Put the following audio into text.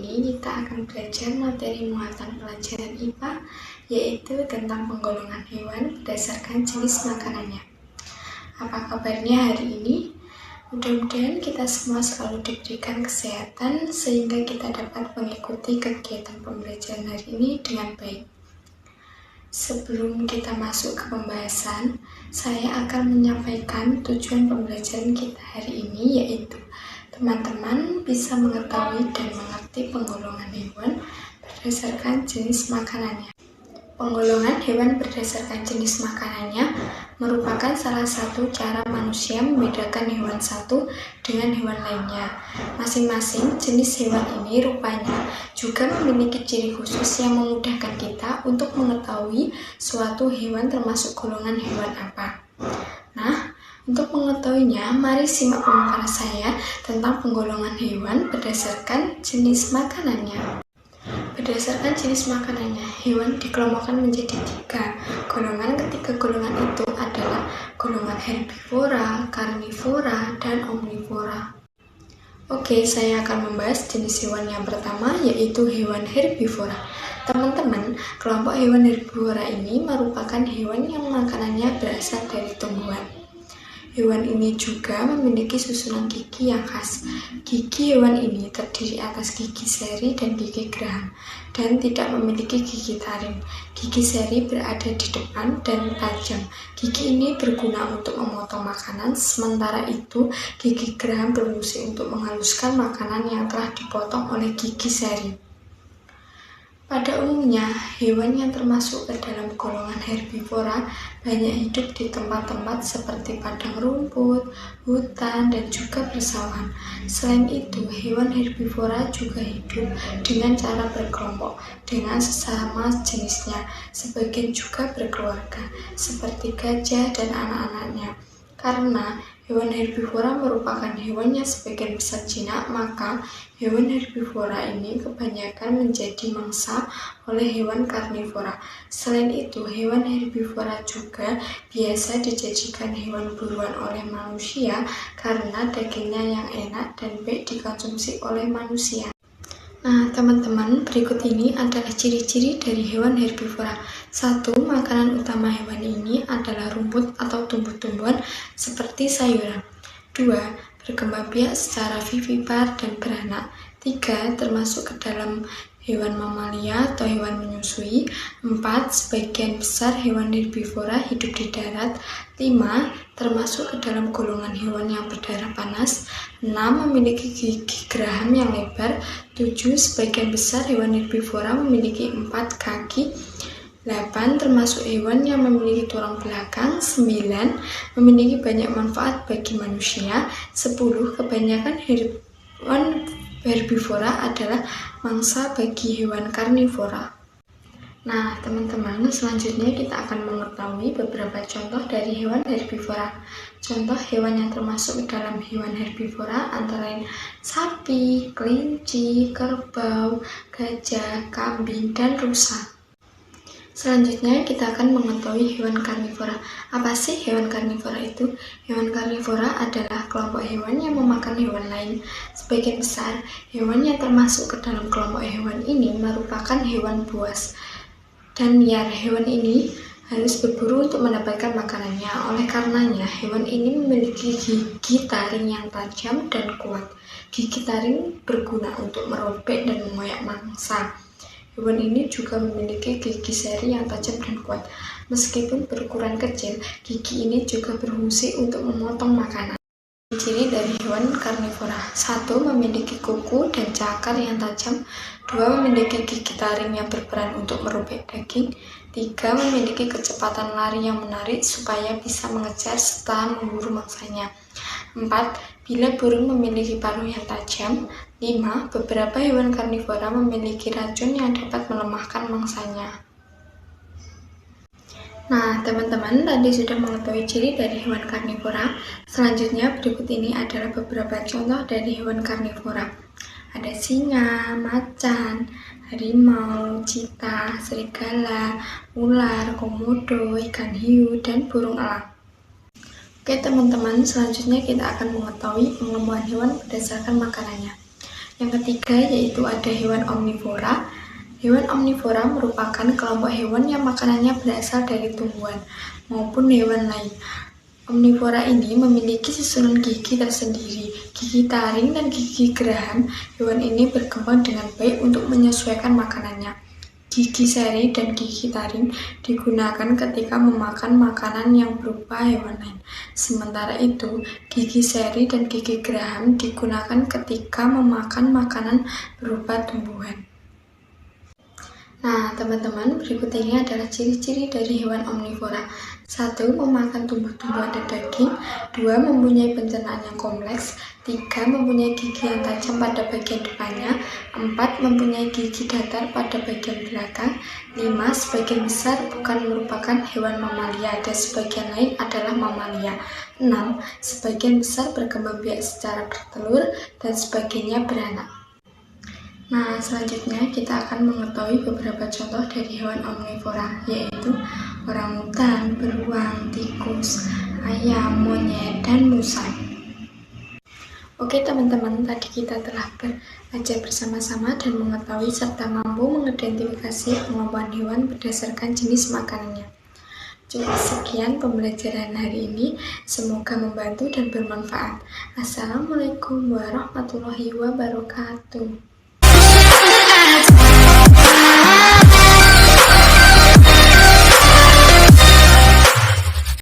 ini kita akan belajar materi muatan pelajaran IPA, yaitu tentang penggolongan hewan berdasarkan jenis makanannya. Apa kabarnya hari ini? Mudah-mudahan kita semua selalu diberikan kesehatan sehingga kita dapat mengikuti kegiatan pembelajaran hari ini dengan baik. Sebelum kita masuk ke pembahasan, saya akan menyampaikan tujuan pembelajaran kita hari ini, yaitu teman-teman bisa mengetahui dan mengerti penggolongan hewan berdasarkan jenis makanannya. Penggolongan hewan berdasarkan jenis makanannya merupakan salah satu cara manusia membedakan hewan satu dengan hewan lainnya. Masing-masing jenis hewan ini rupanya juga memiliki ciri khusus yang memudahkan kita untuk mengetahui suatu hewan termasuk golongan hewan apa. Nah, untuk mengetahuinya, mari simak pemaparan saya tentang penggolongan hewan berdasarkan jenis makanannya. Berdasarkan jenis makanannya, hewan dikelompokkan menjadi 3 golongan. Ketiga golongan itu adalah golongan herbivora, karnivora, dan omnivora. Oke, saya akan membahas jenis hewan yang pertama, yaitu hewan herbivora. Teman-teman, kelompok hewan herbivora ini merupakan hewan yang makanannya berasal dari tumbuhan. Hewan ini juga memiliki susunan gigi yang khas. Gigi hewan ini terdiri atas gigi seri dan gigi geraham, dan tidak memiliki gigi taring. Gigi seri berada di depan dan tajam. Gigi ini berguna untuk memotong makanan, sementara itu gigi geraham berfungsi untuk menghaluskan makanan yang telah dipotong oleh gigi seri. Pada umumnya, hewan yang termasuk ke dalam golongan herbivora banyak hidup di tempat-tempat seperti padang rumput, hutan, dan juga persawahan. Selain itu, hewan herbivora juga hidup dengan cara berkelompok dengan sesama jenisnya. Sebagian juga berkeluarga, seperti gajah dan anak-anaknya. Karena hewan herbivora merupakan hewan yang sebagian besar jinak, maka hewan herbivora ini kebanyakan menjadi mangsa oleh hewan karnivora. Selain itu, hewan herbivora juga biasa dijadikan hewan buruan oleh manusia karena dagingnya yang enak dan baik dikonsumsi oleh manusia. Nah, teman-teman, berikut ini adalah ciri-ciri dari hewan herbivora. 1. Makanan utama hewan ini adalah rumput atau tumbuh-tumbuhan seperti sayuran. 2. Berkembang biak secara vivipar dan beranak. 3. Termasuk ke dalam hewan mamalia atau hewan menyusui. 4. Sebagian besar hewan herbivora hidup di darat. 5. Termasuk ke dalam golongan hewan yang berdarah panas. 6. Memiliki gigi geraham yang lebar. 7. Sebagian besar hewan herbivora memiliki 4 kaki. 8. Termasuk hewan yang memiliki tulang belakang. 9. Memiliki banyak manfaat bagi manusia. 10. Kebanyakan hewan herbivora adalah mangsa bagi hewan karnivora. Nah, teman-teman, selanjutnya kita akan mengetahui beberapa contoh dari hewan herbivora. Contoh hewan yang termasuk dalam hewan herbivora antara lain sapi, kelinci, kerbau, gajah, kambing, dan rusa. Selanjutnya kita akan mengetahui hewan karnivora. Apa sih hewan karnivora itu? Hewan karnivora adalah kelompok hewan yang memakan hewan lain. Sebagian besar hewan yang termasuk ke dalam kelompok hewan ini merupakan hewan buas dan liar. Hewan ini harus berburu untuk mendapatkan makanannya. Oleh karenanya, hewan ini memiliki gigi taring yang tajam dan kuat. Gigi taring berguna untuk merobek dan mengoyak mangsa. Hewan ini juga memiliki gigi seri yang tajam dan kuat. Meskipun berukuran kecil, gigi ini juga berfungsi untuk memotong makanan. Ciri dari hewan karnivora. 1. Memiliki kuku dan cakar yang tajam. 2. Memiliki gigi taring yang berperan untuk merobek daging. 3. Memiliki kecepatan lari yang menarik supaya bisa mengejar serta memburu mangsanya. 4. Bila burung memiliki paruh yang tajam. 5. Beberapa hewan karnivora memiliki racun yang dapat melemahkan mangsanya. Nah, teman-teman, tadi sudah mengetahui ciri dari hewan karnivora. Selanjutnya, berikut ini adalah beberapa contoh dari hewan karnivora. Ada singa, macan, harimau, cheetah, serigala, ular, komodo, ikan hiu, dan burung elang. Oke teman-teman, selanjutnya kita akan mengetahui pengembangan hewan berdasarkan makanannya. Yang ketiga yaitu ada hewan omnivora. Hewan omnivora merupakan kelompok hewan yang makanannya berasal dari tumbuhan maupun hewan lain. Omnivora ini memiliki susunan gigi tersendiri. Gigi taring dan gigi geraham hewan ini berkembang dengan baik untuk menyesuaikan makanannya. Gigi seri dan gigi taring digunakan ketika memakan makanan yang berupa hewan lain. Sementara itu, gigi seri dan gigi geraham digunakan ketika memakan makanan berupa tumbuhan. Nah, teman-teman, berikut ini adalah ciri-ciri dari hewan omnivora. 1. Memakan tumbuh-tumbuhan dan daging. 2. Mempunyai pencernaan yang kompleks. 3. Mempunyai gigi yang tajam pada bagian depannya. 4. Mempunyai gigi datar pada bagian belakang. 5. Sebagian besar bukan merupakan hewan mamalia dan sebagian lain adalah mamalia. 6. Sebagian besar berkembang biak secara bertelur dan sebagainya beranak. Nah, selanjutnya kita akan mengetahui beberapa contoh dari hewan omnivora, yaitu orangutan, beruang, tikus, ayam, monyet, dan musa. Oke teman-teman, tadi kita telah belajar bersama-sama dan mengetahui serta mampu mengidentifikasi pengelompokan hewan berdasarkan jenis makanannya. Cukup sekian pembelajaran hari ini, semoga membantu dan bermanfaat. Assalamualaikum warahmatullahi wabarakatuh.